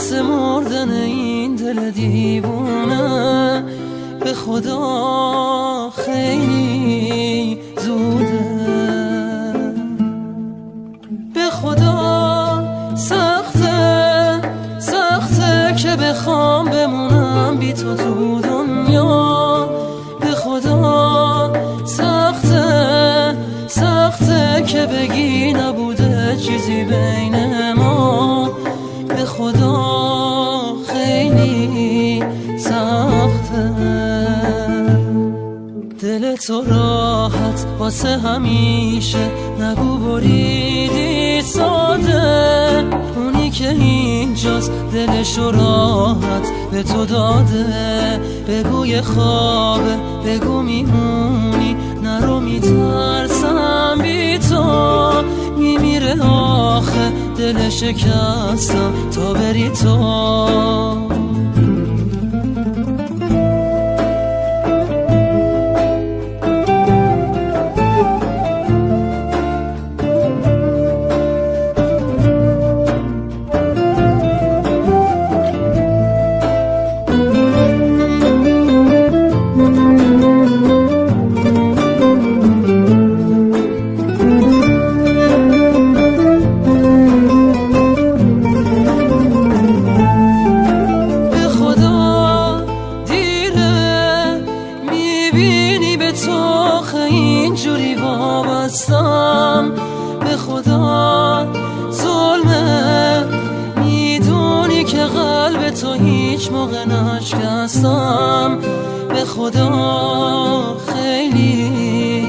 واسه مردن این دل دیوونه به خدا خیلی زوده، به خدا سخته سخته که بخوام بمونم بی تو تو دنیا، به خدا سخته سخته که بگی نبوده چیزی بین ما، به خدا خیلی سخته. دل تو راحت واسه همیشه نگو بریدی ساده، اونی که اینجاست دلشو راحت به تو داده، بگو یه خوابه بگو میمونی نرو میترسم بی تو، میمیره آخه دل شکستم تا بری تو. میبینی به تو اینجوری وابستم، به خدا ظلمه، میدونی که قلب تو هیچ موقع نشکستم، به خدا خیلی